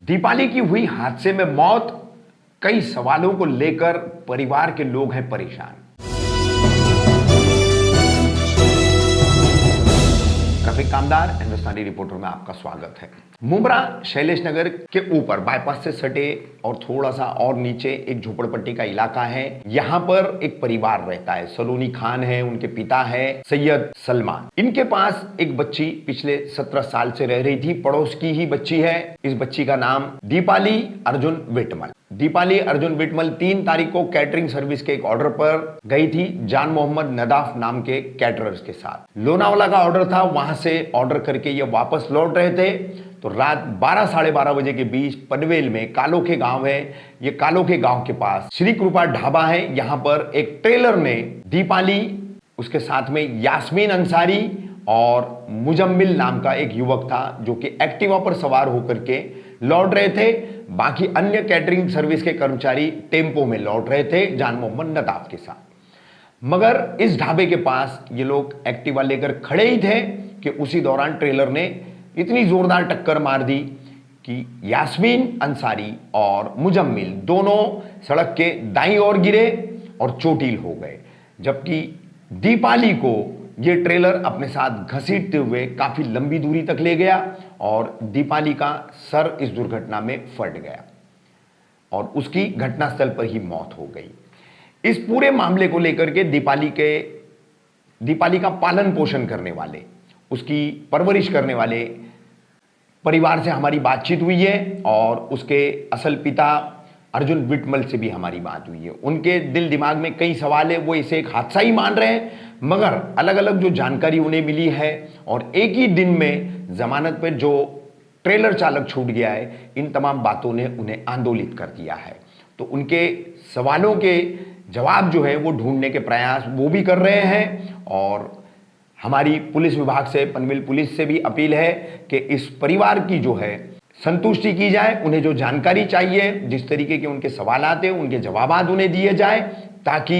दीपाली की हुई हादसे में मौत, कई सवालों को लेकर परिवार के लोग हैं परेशान। रफीक कामदार हिंदुस्तानी रिपोर्टर में आपका स्वागत है। मुंब्रा शैलेश नगर के ऊपर बाईपास से सटे और थोड़ा सा और नीचे एक झोपड़पट्टी का इलाका है। यहाँ पर एक परिवार रहता है। सलोनी खान है, उनके पिता है सैयद सलमान। इनके पास एक बच्ची पिछले 17 साल से रह रही थी, पड़ोस की ही बच्ची है। इस बच्ची का नाम दीपाली अर्जुन विटमल। दीपाली अर्जुन विटमल 3 तारीख को कैटरिंग सर्विस के एक ऑर्डर पर गई थी जान मोहम्मद नदाफ नाम के कैटरर्स के साथ। लोनावाला का ऑर्डर था, वहां से ऑर्डर करके ये वापस लौट रहे थे तो रात 12 साढ़े 12 बजे के बीच पनवेल में कालोखे गांव है, ये कालोखे गांव के पास श्री कृपा ढाबा है। यहां पर एक ट्रेलर ने दीपाली, उसके साथ में यास्मीन अंसारी और मुजम्मिल नाम का एक युवक था जो कि एक्टिवा पर सवार होकर के लौट रहे थे। बाकी अन्य कैटरिंग सर्विस के कर्मचारी टेम्पो में लौट रहे थे जान मोहम्मद नदाफ के साथ। मगर इस ढाबे के पास ये लोग एक्टिवा लेकर खड़े ही थे कि उसी दौरान ट्रेलर ने इतनी जोरदार टक्कर मार दी कि यास्मीन अंसारी और मुजम्मिल दोनों सड़क के दाईं ओर गिरे और चोटिल हो गए, जबकि दीपाली को ये ट्रेलर अपने साथ घसीटते हुए काफी लंबी दूरी तक ले गया और दीपाली का सर इस दुर्घटना में फट गया और उसकी घटनास्थल पर ही मौत हो गई। इस पूरे मामले को लेकर के दीपाली का पालन पोषण करने वाले, उसकी परवरिश करने वाले परिवार से हमारी बातचीत हुई है और उसके असल पिता अर्जुन विटमल से भी हमारी बात हुई है। उनके दिल दिमाग में कई सवाल है, वो इसे एक हादसा ही मान रहे हैं, मगर अलग अलग जो जानकारी उन्हें मिली है और एक ही दिन में जमानत पर जो ट्रेलर चालक छूट गया है, इन तमाम बातों ने उन्हें आंदोलित कर दिया है। तो उनके सवालों के जवाब जो है वो ढूंढने के प्रयास वो भी कर रहे हैं और हमारी पुलिस विभाग से, पनवेल पुलिस से भी अपील है कि इस परिवार की जो है संतुष्टि की जाए। उन्हें जो जानकारी चाहिए, जिस तरीके के उनके सवाल आते हैं, उनके जवाब उन्हें दिए जाए ताकि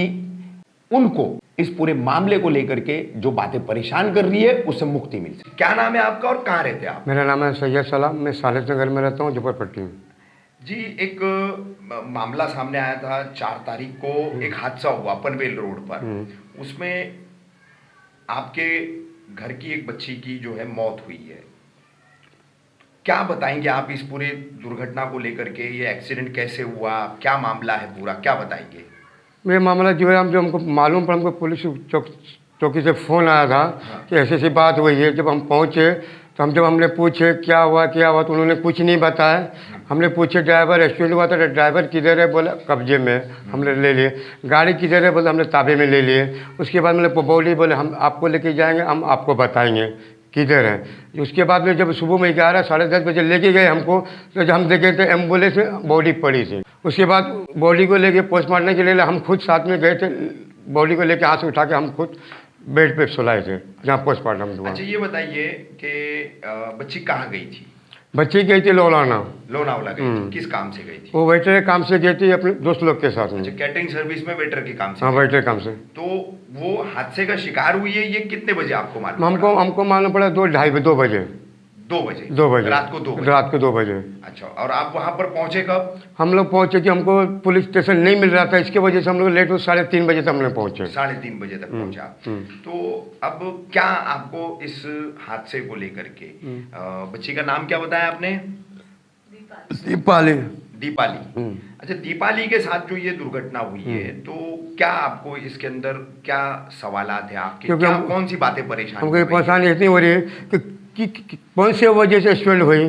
उनको इस पूरे मामले को लेकर के जो बातें परेशान कर रही है उससे मुक्ति मिल सके। क्या नाम है आपका और कहाँ रहते हैं आप? मेरा नाम है सैयद सलाम, मैं शैलेश नगर में रहता हूँ, झोपड़पट्टी में। जी, एक मामला सामने आया था 4 तारीख को, एक हादसा हुआ पनवेल रोड पर। उसमें आपके घर की एक बच्ची की जो है मौत हुई है। क्या बताएंगे आप इस पूरे दुर्घटना को लेकर के? ये एक्सीडेंट कैसे हुआ, क्या मामला है पूरा, क्या बताएंगे? ये मामला जो है हमको मालूम पड़ा, हमको पुलिस चौकी से फ़ोन आया था कि ऐसी ऐसी बात हुई है। जब हम पहुँचे तो हमने पूछे क्या हुआ तो उन्होंने कुछ नहीं बताया। हमने पूछे ड्राइवर एक्सीडेंट हुआ था, ड्राइवर किधर है? बोला कब्जे में। हमने ले लिए। गाड़ी किधर है? बोला हमने ताबे में ले लिए। उसके बाद मैंने बोली, बोले हम आपको लेके जाएंगे, हम आपको बताएंगे किधर है। उसके बाद में जब सुबह में 11 साढ़े 10 बजे लेके गए हमको, तो जब हम देखे तो एम्बुलेंस में बॉडी पड़ी थी। उसके बाद बॉडी को लेके पोस्टमार्टम के लिए हम खुद साथ में गए थे। बॉडी को लेके हाथ से उठा के हम खुद बेड पे सुलाए थे जहाँ पोस्टमार्टम हुआ। अच्छा, ये बताइए कि बच्ची कहाँ गई थी? बच्ची गई थी लोनावला गई थी। किस काम से गई थी? वो वेटर के काम से गई थी अपने दोस्त लोग के साथ में। अच्छा, कैटरिंग सर्विस में वेटर के काम से? हाँ, वेटर काम से। तो वो हादसे का शिकार हुई है, ये कितने बजे आपको मालूम? हमको मालूम पड़ा 2 बजे। 2 बजे रात को 2 बजे। अच्छा, और आप वहां पर पहुंचे कब? हम लोग पहुंचे कि हमको पुलिस स्टेशन नहीं मिल रहा था, इसके वजह से हम लोग लेट हो 3:30 बजे तक हम लोग पहुंचे। 3:30 बजे तक पहुंचा। तो अब क्या आपको इस हादसे को लेकर के, बच्ची का नाम क्या बताया आपने? दीपाली। अच्छा, दीपाली के साथ जो ये दुर्घटना हुई है, तो क्या आपको इसके अंदर क्या सवालात है आपके? क्या कौन सी बातें परेशान? हमको परेशानी इतनी हो रही है कि कौन से वजह से एक्सीडेंट हुई,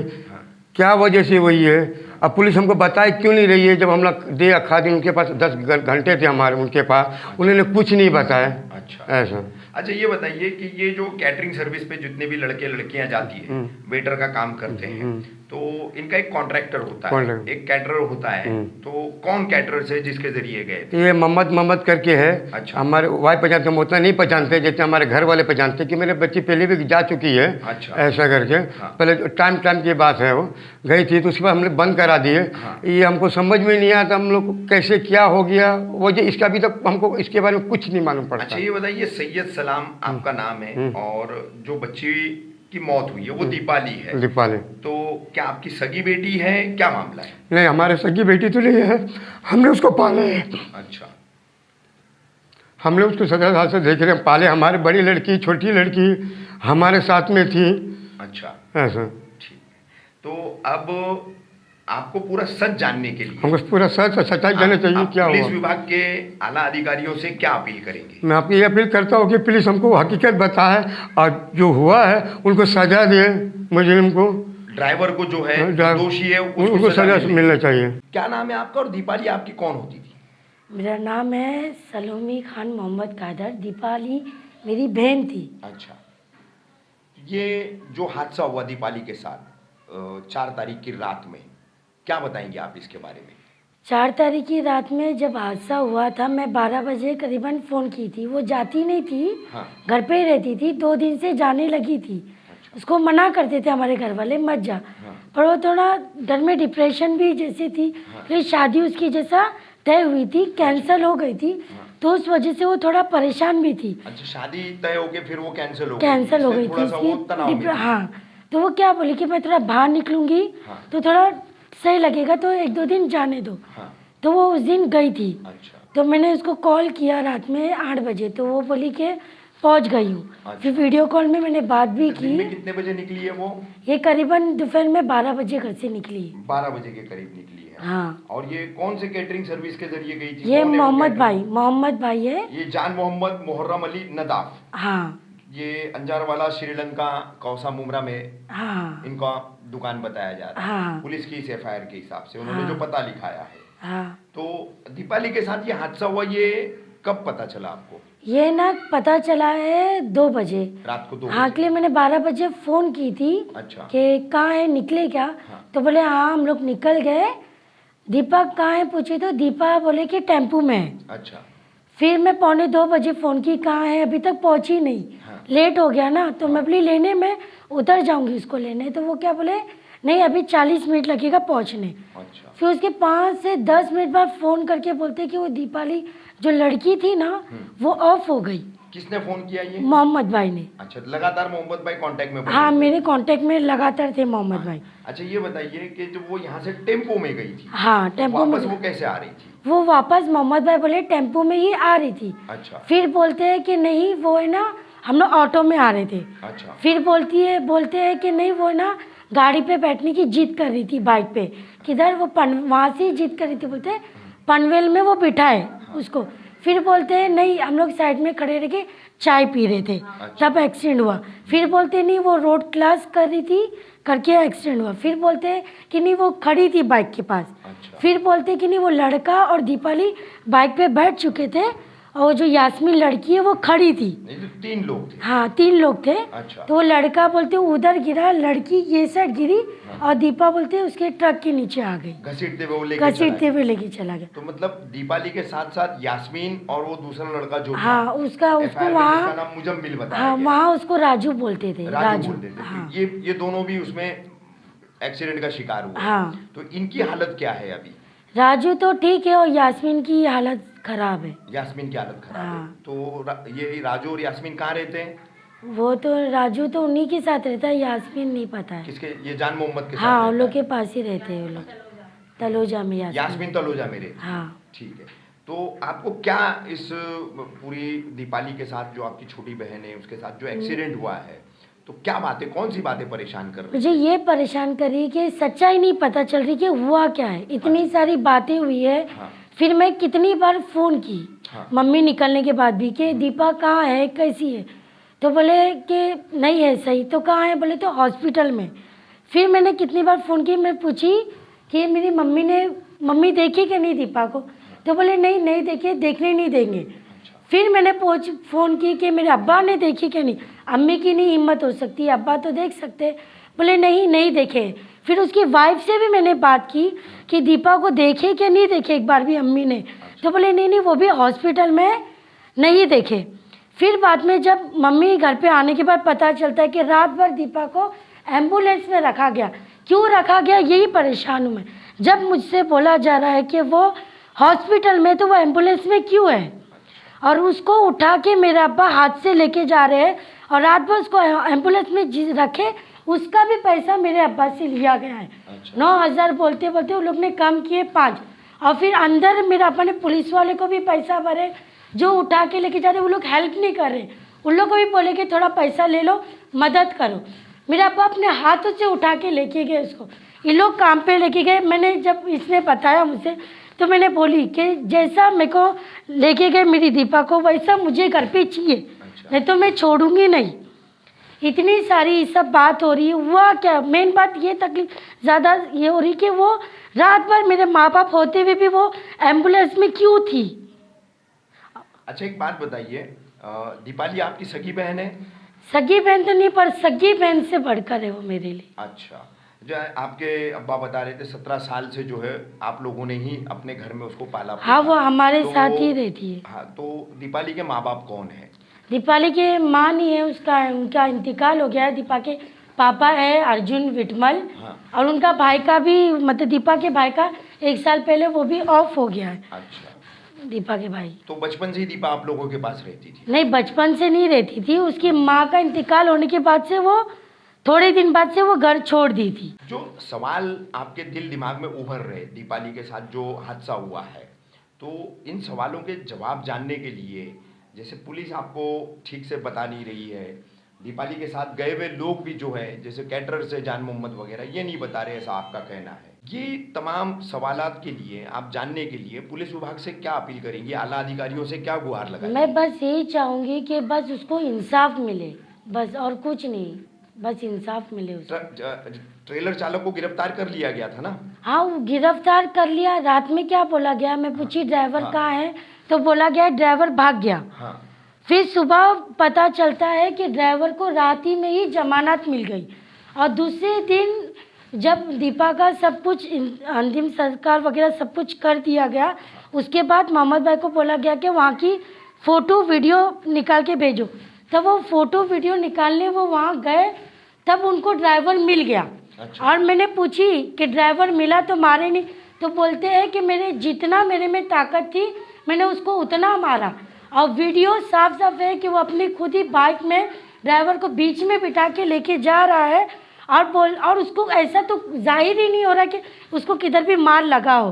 क्या वजह से हुई है। अब पुलिस हमको बताए क्यों नहीं रही है? जब हम लोग दे रखा दिन उनके पास 10 घंटे थे हमारे उनके पास, उन्होंने कुछ नहीं बताया। अच्छा, ऐसा। अच्छा, ये बताइए कि ये जो कैटरिंग सर्विस पे जितने भी लड़के लड़कियां जाती है, वेटर का काम करते हैं, तो इनका एक कॉन्ट्रैक्टर होता है, एक कैटरर होता है। तो कौन कैटरर से जिसके जरिए गए थे? ये मोहम्मद करके है। अच्छा। हमारे वाइफ पहचानते, हम उतना नहीं पहचानते जैसे हमारे घर वाले पहचानते कि मेरे बच्ची पहले भी जा चुकी है। अच्छा। ऐसा करके। हाँ। पहले टाइम की बात है, वो गई थी तो उसके बाद हमने बंद करा दिए। हाँ। ये हमको समझ में नहीं आता हम लोग कैसे क्या हो गया वजह, इसका अभी तक हमको इसके बारे में कुछ नहीं मालूम पड़ता। अच्छा, ये बताइए, सैयद सलाम आपका नाम है और जो बच्ची की मौत हुई है वो दीपाली है। दीपाली। तो क्या आपकी सगी बेटी है, क्या मामला है? नहीं, हमारे सगी बेटी तो नहीं है, हमने उसको पाला है। अच्छा। हमने उसको 17 साल से देख रहे हैं, पाले। हमारी बड़ी लड़की, छोटी लड़की हमारे साथ में थी। अच्छा, ऐसा। ठीक है। तो अब आपको पूरा सच जानने के लिए हमको पूरा सच सच्चाई जानना चाहिए आप क्या पुलिस हुआ। विभाग के आला अधिकारियों से क्या अपील करेंगे? मैं आपकी ये अपील करता हूँ कि पुलिस हमको हकीकत बताए और जो हुआ है उनको सजा दे, मुजरिम को, ड्राइवर को जो है, ड्राइवर- दोषी है, उनको सजा मिलना चाहिए। क्या नाम है आपका और दीपाली आपकी कौन होती थी? मेरा नाम है सलोमी खान मोहम्मद कादर। दीपाली मेरी बहन थी। अच्छा, ये जो हादसा हुआ दीपाली के साथ 4 तारीख की रात में, क्या बताएंगे आप इसके बारे में? 4 तारीख की रात में जब हादसा हुआ था, मैं 12 बजे करीबन फ़ोन की थी। वो जाती नहीं थी, हाँ। घर पे ही रहती थी। 2 दिन से जाने लगी थी। उसको मना करते थे हमारे घर वाले, मत जा। पर वो थोड़ा घर में डिप्रेशन भी जैसी थी। फिर शादी उसकी जैसा तय हुई थी, कैंसिल हो गई थी, तो उस वजह से वो थोड़ा परेशान भी थी। अच्छा, शादी तय हो गई, फिर वो कैंसिल हो गई, कैंसिल हो गई थोड़ा सा वो तनाव में थी। हाँ, तो वो क्या बोली कि मैं थोड़ा बाहर निकलूंगी हाँ। तो थोड़ा सही लगेगा, तो 1-2 दिन जाने दो। हाँ। तो वो उस दिन गई थी। अच्छा। तो मैंने उसको कॉल किया रात में 8 बजे, तो वो बोली कि पहुंच गई हूँ। अच्छा। फिर वीडियो कॉल में मैंने बात भी दिन में की। कितने बजे निकली है वो? ये करीबन दोपहर में 12 बजे घर से निकली। 12 बजे के करीब निकली है। हाँ। और ये कौन से कैटरिंग सर्विस के जरिए गई थी? ये कौन है वो मोहम्मद कैटरिंग? भाई है। ये जान मोहम्मद मुहर्रम अली नदाफ, हाँ ये अंजारवाला श्रीलंका कौसा मुमरा में हाँ इनका दुकान बताया जा रहा है। हाँ। पुलिस की इस एफआईआर के हिसाब से उन्होंने हाँ। जो पता लिखाया है। हाँ। तो दीपाली के साथ ये हादसा हुआ, ये कब पता चला आपको? ये ना पता चला है 2 बजे रात को 2 हाँ, के लिए मैंने 12 बजे फ़ोन की थी। अच्छा। कि कहाँ है, निकले क्या? हाँ। तो बोले हाँ हम लोग निकल गए। दीपा कहाँ है पूछे तो दीपा बोले कि टेम्पू में है। अच्छा। फिर मैं 1:45 बजे फ़ोन की, कहाँ है, अभी तक पहुँची नहीं। हाँ। लेट हो गया ना, तो मैं बोली लेने में उतर जाऊंगी उसको लेने। तो वो क्या बोले, नहीं अभी 40 मिनट लगेगा पहुँचने। अच्छा। फिर उसके 5 से 10 मिनट बाद फ़ोन करके बोलते कि वो दीपाली जो लड़की थी ना वो ऑफ हो गई। किसने फोन किया ये? मोहम्मद भाई ने। अच्छा, लगातार मोहम्मद भाई कांटेक्ट में बने हाँ, हुए? मेरे कांटेक्ट में लगातार थे मोहम्मद भाई। अच्छा, ये बताइए कि जब वो यहाँ से टेम्पो में गई थी, हाँ, टेम्पो में वापस वो कैसे आ रही थी? वो वापस मोहम्मद भाई बोले टेम्पो में ही आ रही थी। अच्छा। फिर बोलते हैं कि नहीं वो है ना, हम लोग ऑटो में आ रहे थे। अच्छा। फिर बोलते हैं कि नहीं वो ना गाड़ी पे बैठने की जिद कर रही थी, बाइक पे। किधर वो वहाँ से जिद कर रही थी, बोलते पनवेल में वो बिठाए उसको। फिर बोलते हैं नहीं हम लोग साइड में खड़े रह के चाय पी रहे थे, तब एक्सीडेंट हुआ। फिर बोलते नहीं वो रोड क्लास कर रही थी करके एक्सीडेंट हुआ। फिर बोलते हैं कि नहीं वो खड़ी थी बाइक के पास। अच्छा। फिर बोलते कि नहीं वो लड़का और दीपाली बाइक पे बैठ चुके थे और जो यास्मीन लड़की है वो खड़ी थी। नहीं तो 3 लोग थे। हाँ, 3 लोग थे। अच्छा। तो वो लड़का बोलते उधर गिरा, लड़की ये साइड गिरी और दीपा बोलते उसके ट्रक के नीचे आ गई, घसीटते हुए वो लेके चला घसीटते गया। हुए लेके चला गया। तो मतलब दीपाली के साथ साथ यास्मीन और वो दूसरा लड़का जो हाँ, था, उसको FIR में जिसका वहाँ नाम मुजम्मिल बताया हाँ गया। वहाँ उसको राजू बोलते थे। राजू बोलते थे। हाँ। तो ये दोनों भी उसमें एक्सीडेंट का शिकार हुए। हाँ। तो इनकी हालत क्या है अभी? राजू तो ठीक है और यास्मीन की हालत खराब है। यास्मीन की हालत खराब है। हाँ। तो ये राजू और यास्मीन कहाँ रहते हैं? वो तो राजू तो उन्हीं के साथ रहता है, यास्मीन नहीं पता है। किसके? ये जान मोहम्मद के साथ हाँ, उन रहता लोग है? के पास ही रहते हैं वो लोग, तलोजा में यास्मीन तलोजा मेरे। हाँ। ठीक है। तो आपको क्या इस पूरी दीपाली के साथ जो आपकी छोटी बहन है उसके साथ जो एक्सीडेंट हुआ है, तो क्या बातें, कौन सी बातें परेशान कर रही? मुझे ये परेशान कर रही है कि सच्चाई नहीं पता चल रही कि हुआ क्या है। इतनी सारी बातें हुई है। हाँ। फिर मैं कितनी बार फ़ोन की हाँ। मम्मी निकलने के बाद भी कि दीपा कहाँ है, कैसी है? तो बोले कि नहीं है सही। तो कहाँ है? बोले तो हॉस्पिटल में। फिर मैंने कितनी बार फ़ोन की, मैं पूछी कि मेरी मम्मी देखी कि नहीं दीपा को? तो बोले नहीं देखी, देखने नहीं देंगे। फिर मैंने फ़ोन की कि मेरे अब्बा ने देखी कि नहीं? अम्मी की नहीं हिम्मत हो सकती, अब्बा तो देख सकते। बोले नहीं देखे। फिर उसकी वाइफ से भी मैंने बात की कि दीपा को देखे कि नहीं देखे एक बार भी अम्मी ने? तो बोले नहीं वो भी हॉस्पिटल में नहीं देखे। फिर बाद में जब मम्मी घर पे आने के बाद पता चलता है कि रात भर दीपा को एम्बुलेंस में रखा गया। क्यों रखा गया यही परेशान हूँ मैं। जब मुझसे बोला जा रहा है कि वो हॉस्पिटल में, तो वो एम्बुलेंस में क्यों है? और उसको उठा के मेरे अब्बा हाथ से लेके जा रहे हैं और रात भर उसको एम्बुलेंस में रखे, उसका भी पैसा मेरे अब्बा से लिया गया है। 9,000 बोलते बोलते उन लोग ने कम किए 5। और फिर अंदर मेरे अब्बा ने पुलिस वाले को भी पैसा भरे, जो उठा के लेके जा रहे, वो लोग हेल्प नहीं कर रहे। उन लोग को भी बोले कि थोड़ा पैसा ले लो, मदद करो। मेरे अब्बा अपने हाथों से उठा के लेके गए उसको, ये लोग काम पे लेके गए। मैंने जब इसने बताया मुझसे तो मैंने बोली कि जैसा मेरे को लेके गए मेरी दीपा को, वैसा मुझे घर पे चाहिए, नहीं तो मैं छोड़ूंगी नहीं। इतनी सारी सब बात हो रही है। हुआ क्या, मेन बात ये तकलीफ ज़्यादा ये हो रही कि वो रात भर मेरे माँ बाप होते हुए भी वो एम्बुलेंस में क्यों थी। अच्छा एक बात बताइए, दीपाली आपकी सगी बहन है? सगी बहन तो नहीं, पर सगी बहन से बढ़कर है वो मेरे लिए। अच्छा, जो आपके अब्बा बता रहे थे 17 साल से जो है आप लोगों ने ही अपने घर में उसको पाला। हाँ, वो हमारे साथ ही रहती है। हाँ, तो दीपाली के माँ बाप कौन है? दीपाली के माँ नहीं है, उनका इंतकाल हो गया है। दीपा के पापा है अर्जुन विटमल। हाँ। और उनका भाई का भी, मतलब दीपा के भाई का 1 साल पहले वो भी ऑफ हो गया है। अच्छा, दीपा के भाई। तो बचपन से ही दीपा आप लोगों के पास रहती थी? नहीं, बचपन से नहीं रहती थी, उसकी माँ का इंतकाल होने के बाद से वो थोड़े दिन बाद से वो घर छोड़ दी थी। जो सवाल आपके दिल दिमाग में उभर रहे दीपाली के साथ जो हादसा हुआ है, तो इन सवालों के जवाब जानने के लिए, जैसे पुलिस आपको ठीक से बता नहीं रही है, दीपाली के साथ गए हुए लोग भी जो है जैसे कैटरर से जान मोहम्मद वगैरह ये नहीं बता रहे, ऐसा आपका कहना है। ये तमाम सवालात के लिए, आप जानने के लिए पुलिस विभाग से क्या अपील करेंगी, आला अधिकारियों से क्या गुहार लगाएंगी? मैं बस यही चाहूँगी कि बस उसको इंसाफ मिले, बस, और कुछ नहीं, बस इंसाफ मिले उसको। ट्रेलर चालक को गिरफ्तार कर लिया गया था ना? हाँ, वो गिरफ्तार कर लिया। रात में क्या बोला गया, मैं पूछी ड्राइवर कहाँ है, तो बोला गया ड्राइवर भाग गया। हाँ। फिर सुबह पता चलता है कि ड्राइवर को रात ही में ही जमानत मिल गई। और दूसरे दिन जब दीपा का सब कुछ अंतिम संस्कार वगैरह सब कुछ कर दिया गया, उसके बाद मोहम्मद भाई को बोला गया कि वहाँ की फ़ोटो वीडियो निकाल के भेजो। तब वो फ़ोटो वीडियो निकालने वो वहाँ गए, तब उनको ड्राइवर मिल गया। अच्छा। और मैंने पूछी कि ड्राइवर मिला तो मारे नहीं, तो बोलते हैं कि मेरे जितना मेरे में ताकत थी मैंने उसको उतना मारा। और वीडियो साफ साफ है कि वो अपनी खुद ही बाइक में ड्राइवर को बीच में बिठा के लेके जा रहा है, और उसको ऐसा तो जाहिर ही नहीं हो रहा कि उसको किधर भी मार लगा हो।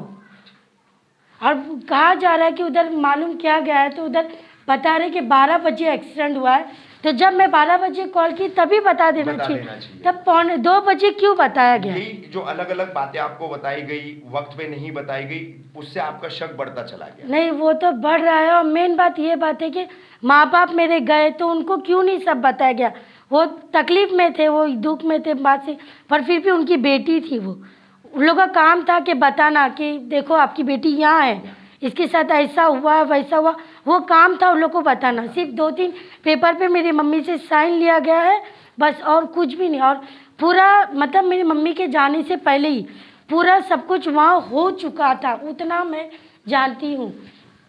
और कहा जा रहा है कि उधर मालूम किया गया है, तो उधर बता रहे कि 12 बजे एक्सीडेंट हुआ है। तो जब मैं 12 बजे कॉल की तभी बता देना चाहिए, तब 1:45 बजे क्यों बताया गया? यही जो अलग अलग बातें आपको बताई गई, वक्त पे नहीं बताई गई, उससे आपका शक बढ़ता चला गया? नहीं, वो तो बढ़ रहा है। और मेन बात ये बात है कि माँ बाप मेरे गए तो उनको क्यों नहीं सब बताया गया। वो तकलीफ में थे, वो दुख में थे बात से, पर फिर भी उनकी बेटी थी, वो उन लोगों का काम था कि बताना कि देखो आपकी बेटी यहाँ है, इसके साथ ऐसा हुआ वैसा हुआ, वो काम था उन लोग को बताना। सिर्फ 2-3 पेपर पे मेरी मम्मी से साइन लिया गया है बस, और कुछ भी नहीं। और पूरा मतलब मेरी मम्मी के जाने से पहले ही पूरा सब कुछ वहाँ हो चुका था, उतना मैं जानती हूँ।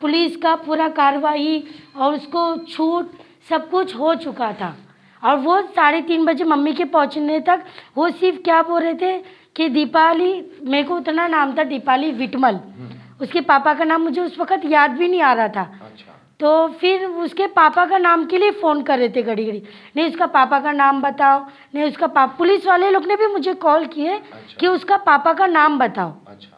पुलिस का पूरा कार्रवाई और उसको छूट सब कुछ हो चुका था। और वो 3:30 बजे मम्मी के पहुँचने तक वो सिर्फ क्या बोल रहे थे कि दीपाली, मेरे को उतना नाम था दीपाली विटमल, उसके पापा का नाम मुझे उस वक्त याद भी नहीं आ रहा था। अच्छा। तो फिर उसके पापा का नाम के लिए फ़ोन कर रहे थे घड़ी घड़ी, नहीं उसका पापा का नाम बताओ, नहीं उसका पापा। पुलिस वाले लोग ने भी मुझे कॉल किए। अच्छा। कि उसका पापा का नाम बताओ। अच्छा।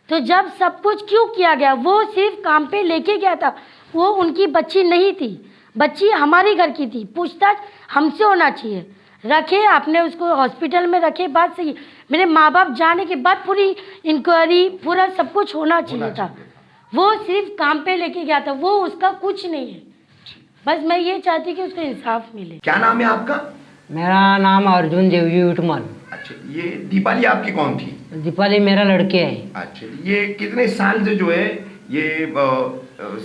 तो जब सब कुछ क्यों किया गया, वो सिर्फ काम पे लेके गया था, वो उनकी बच्ची नहीं थी, बच्ची हमारे घर की थी, पूछताछ हमसे होना चाहिए। रखे आपने उसको हॉस्पिटल में रखे, बात सही। मेरे माँ बाप जाने के बाद पूरी इंक्वायरी पूरा सब कुछ होना चाहिए था। वो सिर्फ काम पे लेके गया था, वो उसका कुछ नहीं है। बस मैं ये चाहती कि उसको इंसाफ मिले। क्या नाम है आपका? मेरा नाम अर्जुन देवजी विटमल। अच्छा, ये दीपाली आपकी कौन थी? दीपाली मेरा लड़के है। अच्छा, ये कितने साल से जो है ये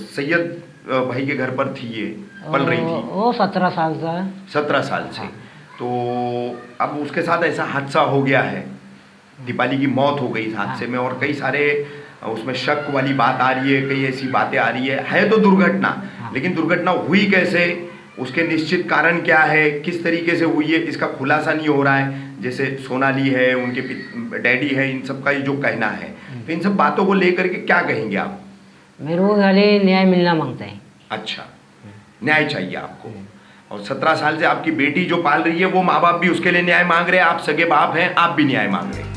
सैयद भाई के घर पर थी, ये पल रही थी? वो 17 साल का। 17 साल से। तो अब उसके साथ ऐसा हादसा हो गया है, दीपाली की मौत हो गई इस हादसे में, और कई सारे उसमें शक वाली बात आ रही है, कई ऐसी बातें आ रही है तो दुर्घटना, लेकिन दुर्घटना हुई कैसे, उसके निश्चित कारण क्या है, किस तरीके से हुई है, इसका खुलासा नहीं हो रहा है। जैसे सोनाली है, उनके डैडी है, इन सब का जो कहना है, तो इन सब बातों को लेकर के क्या कहेंगे आप? मेरे को खाली न्याय मिलना मांगता है। अच्छा, न्याय चाहिए आपको। और 17 साल से आपकी बेटी जो पाल रही है वो माँ बाप भी उसके लिए न्याय मांग रहे हैं, आप सगे बाप हैं, आप भी न्याय मांग रहे हैं।